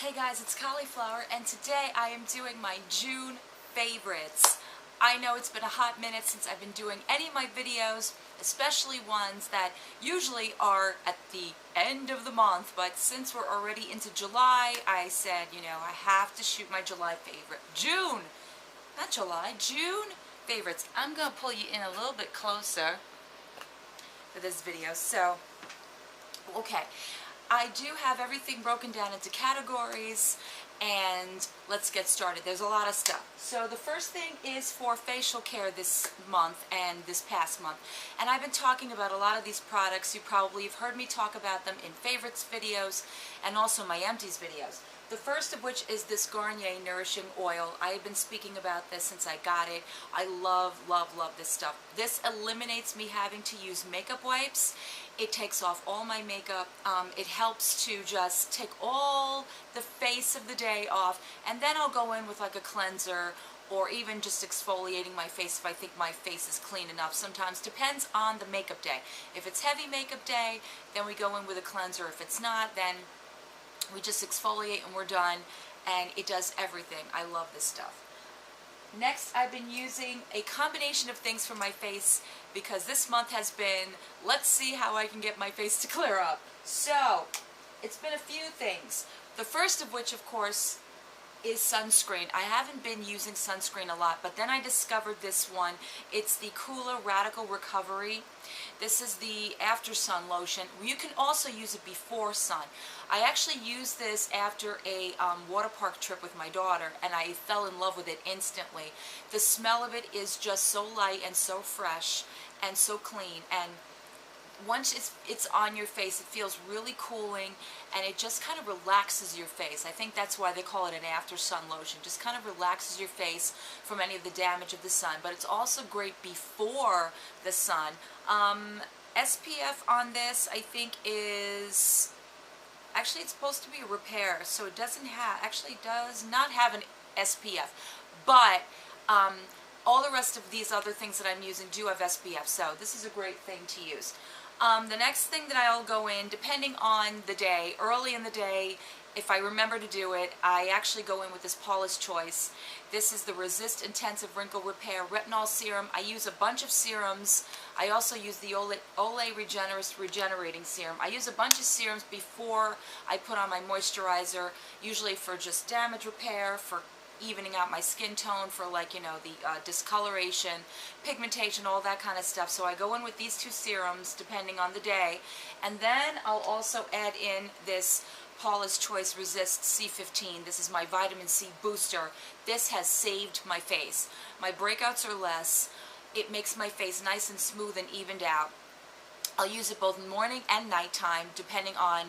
Hey guys, it's Cauliflower, and today I am doing my June favorites. I know it's been a hot minute since I've been doing any of my videos, especially ones that usually are at the end of the month, but since we're already into July, I said, I have to shoot my July favorite. June! Not July, June favorites. I'm going to pull you in a little bit closer for this video. So, okay. I do have everything broken down into categories, and let's get started. There's a lot of stuff. So the first thing is for facial care this month and this past month. And I've been talking about a lot of these products. You probably have heard me talk about them in favorites videos and also my empties videos. The first of which is this Garnier Nourishing Oil. I have been speaking about this since I got it. I love, love, love this stuff. This eliminates me having to use makeup wipes. It takes off all my makeup. It helps to just take all the face of the day off, and then I'll go in with like a cleanser or even just exfoliating my face if I think my face is clean enough. Sometimes depends on the makeup day. If it's heavy makeup day, then we go in with a cleanser. If it's not, then we just exfoliate and we're done, and it does everything. I love this stuff. Next, I've been using a combination of things for my face because this month has been, let's see how I can get my face to clear up. So, it's been a few things. The first of which, of course, is sunscreen. I haven't been using sunscreen a lot, but then I discovered this one. It's the Coola Radical Recovery. This is the after sun lotion. You can also use it before sun. I actually used this after a water park trip with my daughter, and I fell in love with it instantly. The smell of it is just so light and so fresh and so clean, and once it's on your face, it feels really cooling, and it just kind of relaxes your face. I think that's why they call it an after sun lotion. Just kind of relaxes your face from any of the damage of the sun. But it's also great before the sun. SPF on this, I think, is actually, it's supposed to be a repair, so it does not have an SPF. But all the rest of these other things that I'm using do have SPF, so this is a great thing to use. The next thing that I'll go in, depending on the day, early in the day, if I remember to do it, I actually go in with this Paula's Choice. This is the Resist Intensive Wrinkle Repair Retinol Serum. I use a bunch of serums. I also use the Olay Regenerist Regenerating Serum. I use a bunch of serums before I put on my moisturizer, usually for just damage repair, for evening out my skin tone, for the discoloration, pigmentation, all that kind of stuff. So I go in with these two serums depending on the day, and then I'll also add in this Paula's Choice Resist C15. This is my vitamin C booster. This has saved my face. My breakouts are less. It makes my face nice and smooth and evened out. I'll use it both morning and nighttime depending on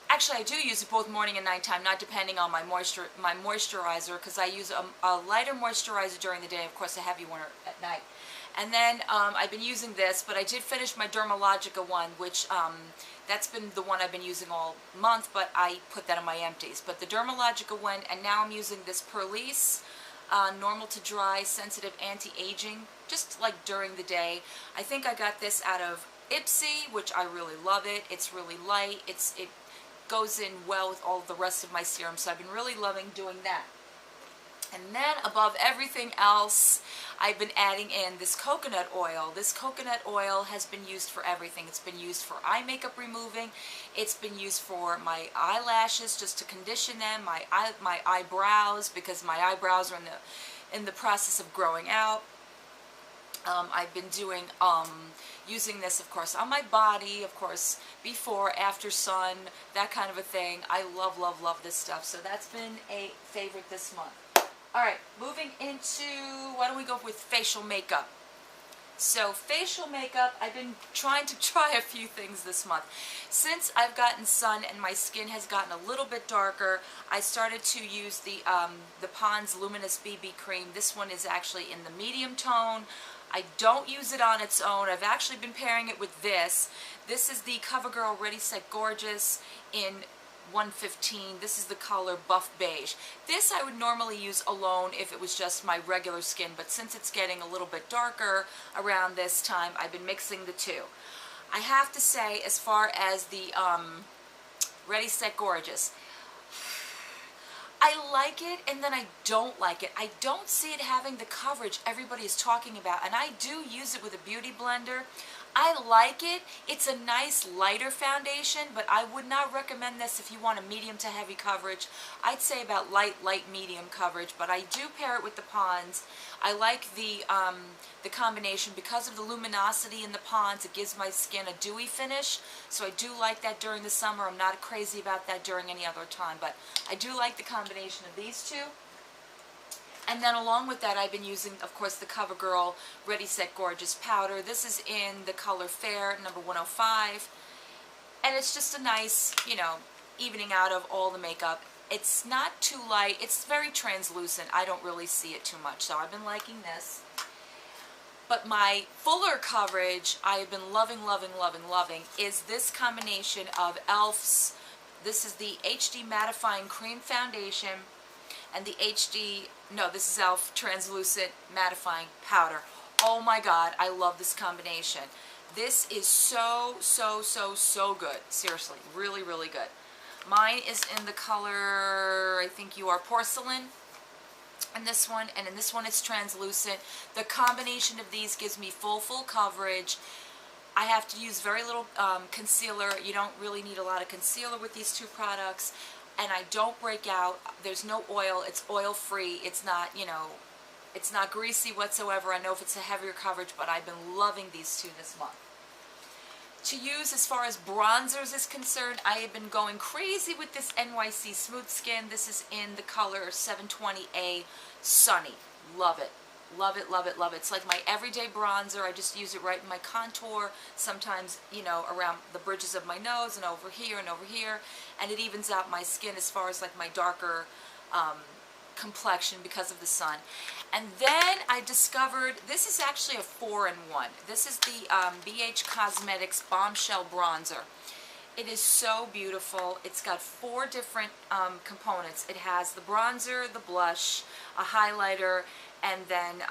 actually, I do use it both morning and nighttime, not depending on my moisturizer, because I use a lighter moisturizer during the day, of course a heavy one at night. And then I've been using this, but I did finish my Dermalogica one, which that's been the one I've been using all month, but I put that in my empties. But the Dermalogica one, and now I'm using this Perlice Normal to Dry Sensitive Anti-Aging, just like during the day. I think I got this out of Ipsy, which I really love it. It's really light. It goes in well with all the rest of my serums, so I've been really loving doing that. And then above everything else, I've been adding in this coconut oil. This coconut oil has been used for everything. It's been used for eye makeup removing. It's been used for my eyelashes, just to condition them, my eyebrows, because my eyebrows are in the process of growing out. I've been doing using this, of course, on my body, of course, before, after sun, that kind of a thing. I love, love, love this stuff. So that's been a favorite this month. Alright, moving into, why don't we go with facial makeup? So facial makeup, I've been trying to try a few things this month. Since I've gotten sun and my skin has gotten a little bit darker, I started to use the Pond's Luminous BB Cream. This one is actually in the medium tone. I don't use it on its own. I've actually been pairing it with this. This is the CoverGirl Ready Set Gorgeous in 115. This is the color Buff Beige. This I would normally use alone if it was just my regular skin, but since it's getting a little bit darker around this time, I've been mixing the two. I have to say, as far as the Ready Set Gorgeous, I like it and then I don't like it. I don't see it having the coverage everybody is talking about, and I do use it with a beauty blender. I like it. It's a nice lighter foundation, but I would not recommend this if you want a medium to heavy coverage. I'd say about light medium coverage, but I do pair it with the Pond's. I like the combination because of the luminosity in the Pond's. It gives my skin a dewy finish, so I do like that during the summer. I'm not crazy about that during any other time, but I do like the combination of these two. And then along with that, I've been using, of course, the CoverGirl Ready Set Gorgeous powder. This is in the color Fair, number 105. And it's just a nice, you know, evening out of all the makeup. It's not too light. It's very translucent. I don't really see it too much, so I've been liking this. But my fuller coverage, I have been loving, loving, loving, loving, is this combination of e.l.f.'s. This is the HD Mattifying Cream Foundation and the this is e.l.f. Translucent Mattifying Powder. Oh my God, I love this combination. This is so, so, so, so good. Seriously, really, really good. Mine is in the color, I think you are Porcelain, in this one, and in this one it's translucent. The combination of these gives me full coverage. I have to use very little concealer. You don't really need a lot of concealer with these two products. And I don't break out. There's no oil. It's oil-free. It's not, you know, it's not greasy whatsoever. I know if it's a heavier coverage, but I've been loving these two this month. To use as far as bronzers is concerned, I have been going crazy with this NYC Smooth Skin. This is in the color 720A Sunny. Love it. Love it, love it, love it. It's like my everyday bronzer. I just use it right in my contour, sometimes, you know, around the bridges of my nose and over here, and it evens out my skin as far as like my darker complexion because of the sun. And then I discovered, this is actually a 4-in-1. This is the BH Cosmetics Bombshell Bronzer. It is so beautiful. It's got 4 different components. It has the bronzer, the blush, a highlighter, and then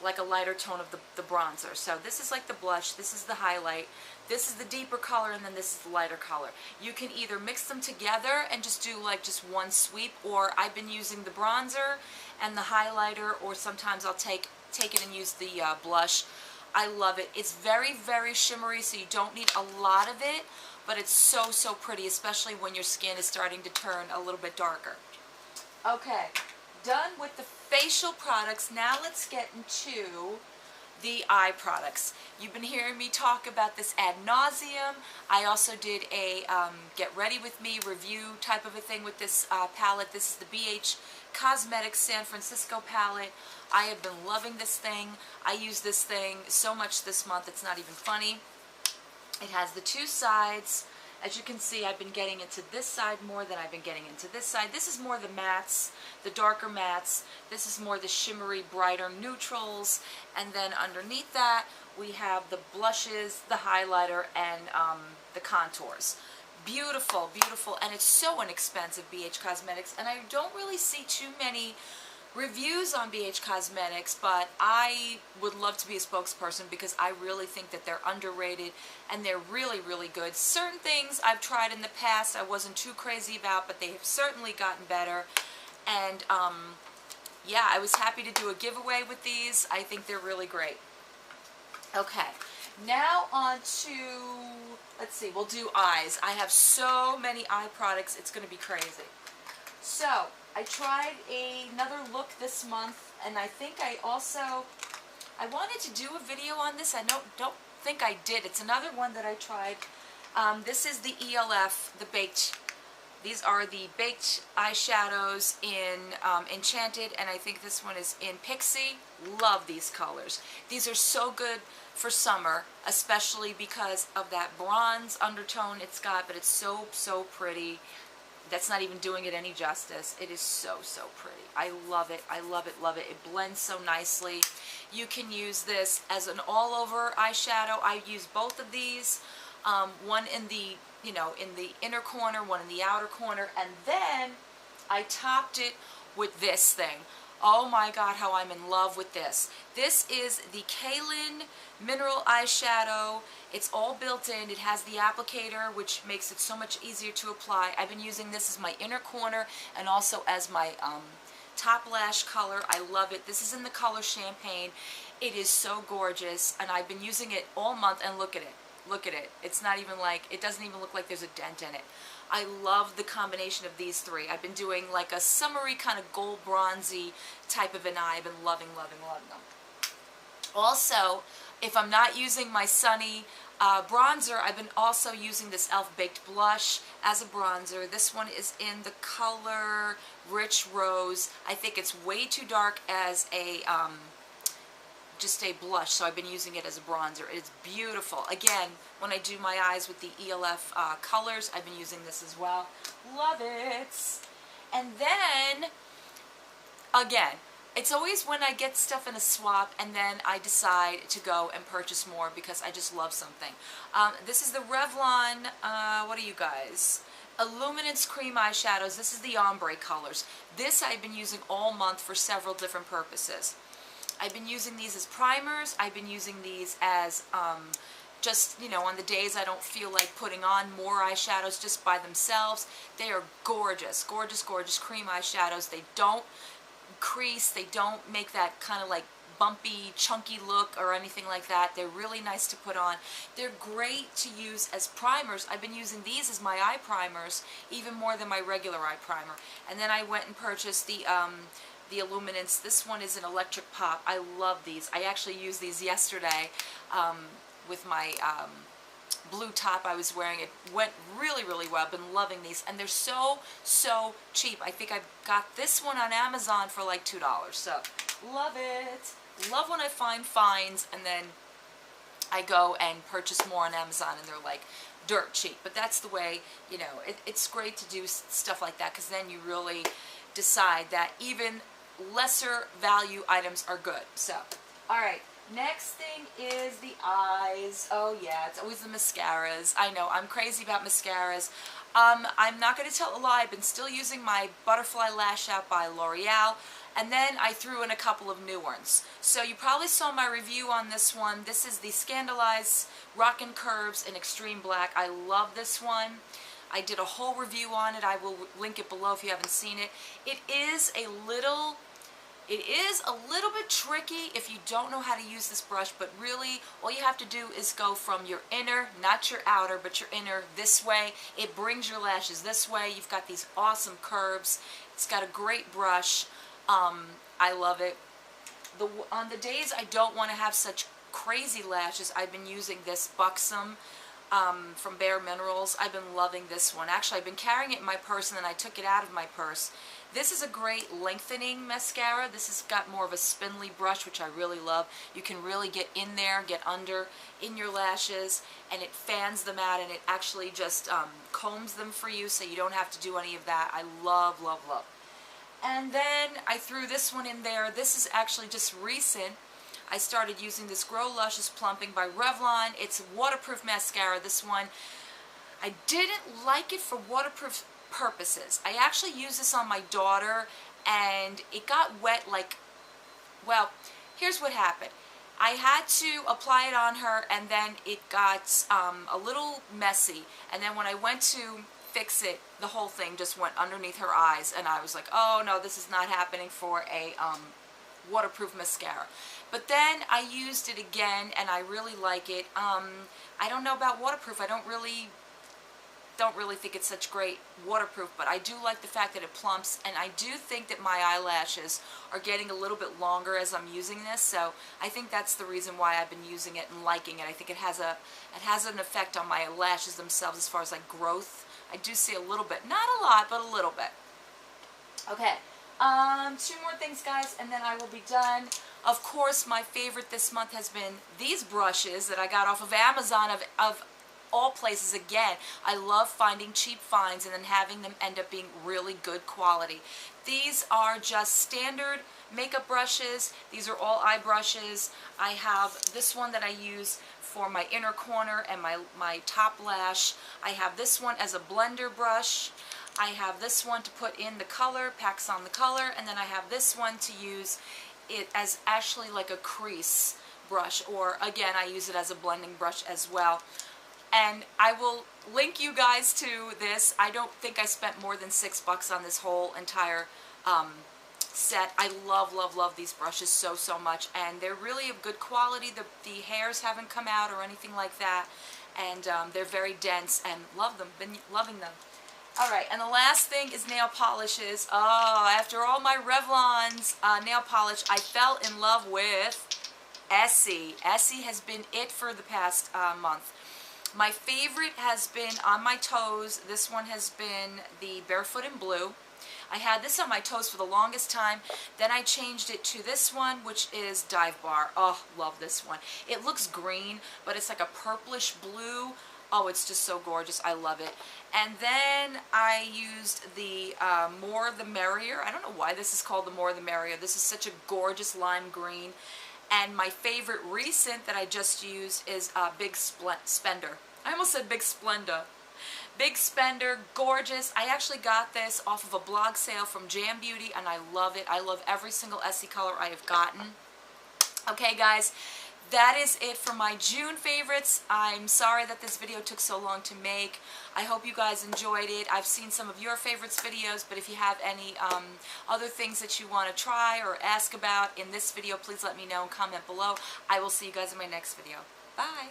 like a lighter tone of the bronzer. So this is like the blush, this is the highlight, this is the deeper color, and then this is the lighter color. You can either mix them together and just do like just one sweep, or I've been using the bronzer and the highlighter, or sometimes I'll take it and use the blush. I love it. It's very, very shimmery, so you don't need a lot of it, but it's so, so pretty, especially when your skin is starting to turn a little bit darker. Okay. Done with the facial products. Now let's get into the eye products. You've been hearing me talk about this ad nauseum. I also did a get ready with me review type of a thing with this palette. This is the BH Cosmetics San Francisco palette. I have been loving this thing. I use this thing so much this month, it's not even funny. It has the 2 sides. As you can see, I've been getting into this side more than I've been getting into this side. This is more the mattes, the darker mattes. This is more the shimmery, brighter neutrals. And then underneath that, we have the blushes, the highlighter, and the contours. Beautiful, beautiful. And it's so inexpensive, BH Cosmetics. And I don't really see too many reviews on BH Cosmetics, but I would love to be a spokesperson because I really think that they're underrated and they're really, really good. Certain things I've tried in the past I wasn't too crazy about, but they have certainly gotten better. And yeah, I was happy to do a giveaway with these. I think they're really great. Okay, now on to, let's see, we'll do eyes. I have so many eye products, it's going to be crazy. So, I tried another look this month, and I think I wanted to do a video on this. I don't think I did. It's another one that I tried. This is the ELF, the baked. These are the baked eyeshadows in Enchanted, and I think this one is in Pixie. Love these colors. These are so good for summer, especially because of that bronze undertone it's got, but it's so, so pretty. That's not even doing it any justice. It is so, so pretty. I love it. I love it, love it. It blends so nicely. You can use this as an all-over eyeshadow. I use both of these. One in the, you know, in the inner corner, one in the outer corner, and then I topped it with this thing. Oh my God, how I'm in love with this. This is the Kaylin Mineral Eyeshadow. It's all built in. It has the applicator, which makes it so much easier to apply. I've been using this as my inner corner and also as my top lash color. I love it. This is in the color Champagne. It is so gorgeous, and I've been using it all month, and look at it. Look at it. It's not even like, it doesn't even look like there's a dent in it. I love the combination of these three. I've been doing like a summery kind of gold bronzy type of an eye. I've been loving, loving, loving them. Also, if I'm not using my Sunny bronzer, I've been also using this e.l.f. Baked Blush as a bronzer. This one is in the color Rich Rose. I think it's way too dark as a just a blush, so I've been using it as a bronzer. It's beautiful. Again, when I do my eyes with the ELF colors, I've been using this as well. Love it. And then, again, it's always when I get stuff in a swap and then I decide to go and purchase more because I just love something. This is the Revlon, what are you guys? Illuminance Cream Eyeshadows. This is the ombre colors. This I've been using all month for several different purposes. I've been using these as primers. I've been using these as just, you know, on the days I don't feel like putting on more eyeshadows just by themselves. They are gorgeous, gorgeous, gorgeous cream eyeshadows. They don't crease. They don't make that kind of like bumpy, chunky look or anything like that. They're really nice to put on. They're great to use as primers. I've been using these as my eye primers even more than my regular eye primer. And then I went and purchased the Illuminance. This one is an Electric Pop. I love these. I actually used these yesterday with my blue top I was wearing. It went really, really well. I've been loving these, and they're so, so cheap. I think I got this one on Amazon for like $2, so love it. Love when I find finds and then I go and purchase more on Amazon and they're like dirt cheap. But that's the way, you know, it's great to do stuff like that because then you really decide that even lesser value items are good. So, alright, next thing is the eyes. Oh yeah, it's always the mascaras. I know, I'm crazy about mascaras. I'm not going to tell a lie, I've been still using my Butterfly Lash Out by L'Oreal, and then I threw in a couple of new ones. So you probably saw my review on this one. This is the Scandaleyes Rockin' Curves in Extreme Black. I love this one. I did a whole review on it. I will link it below if you haven't seen it. It is a little bit tricky if you don't know how to use this brush, but really all you have to do is go from your inner, not your outer, but your inner this way. It brings your lashes this way. You've got these awesome curves. It's got a great brush. I love it. On the days I don't want to have such crazy lashes, I've been using this Buxom from Bare Minerals. I've been loving this one. Actually, I've been carrying it in my purse and then I took it out of my purse. This is a great lengthening mascara. This has got more of a spindly brush, which I really love. You can really get in there, get under in your lashes, and it fans them out and it actually just combs them for you so you don't have to do any of that. I love, love, love. And then I threw this one in there. This is actually just recent. I started using this Grow Luscious Plumping by Revlon. It's a waterproof mascara. This one, I didn't like it for waterproof purposes. I actually used this on my daughter and it got wet like, well, here's what happened. I had to apply it on her and then it got a little messy, and then when I went to fix it, the whole thing just went underneath her eyes and I was like, oh no, this is not happening for a waterproof mascara. But then I used it again and I really like it. I don't know about waterproof. I don't really think it's such great waterproof, but I do like the fact that it plumps, and I do think that my eyelashes are getting a little bit longer as I'm using this, so I think that's the reason why I've been using it and liking it. I think it has an effect on my lashes themselves as far as like growth. I do see a little bit, not a lot, but a little bit. Okay, 2 more things, guys, and then I will be done. Of course, my favorite this month has been these brushes that I got off of Amazon, of all places. Again, I love finding cheap finds and then having them end up being really good quality. These are just standard makeup brushes. These are all eye brushes. I have this one that I use for my inner corner and my top lash. I have this one as a blender brush. I have this one to put in the color, packs on the color, and then I have this one to use it as actually like a crease brush, or again, I use it as a blending brush as well. And I will link you guys to this. I don't think I spent more than $6 on this whole entire set. I love, love, love these brushes so, so much, and they're really of good quality. The hairs haven't come out or anything like that, and they're very dense, and love them, been loving them. Alright, and the last thing is nail polishes. Oh, after all my Revlon's nail polish, I fell in love with Essie. Essie has been it for the past month. My favorite has been On My Toes. This one has been the Barefoot in Blue. I had this on my toes for the longest time. Then I changed it to this one, which is Dive Bar. Oh, love this one. It looks green, but it's like a purplish blue. Oh, it's just so gorgeous. I love it. And then I used the More the Merrier. I don't know why this is called the More the Merrier. This is such a gorgeous lime green. And my favorite recent that I just used is Big Spender. I almost said Big Splenda. Big Spender, gorgeous. I actually got this off of a blog sale from Jam Beauty, and I love it. I love every single Essie color I have gotten. Okay, guys, that is it for my June favorites. I'm sorry that this video took so long to make. I hope you guys enjoyed it. I've seen some of your favorites videos, but if you have any other things that you want to try or ask about in this video, please let me know and comment below. I will see you guys in my next video. Bye!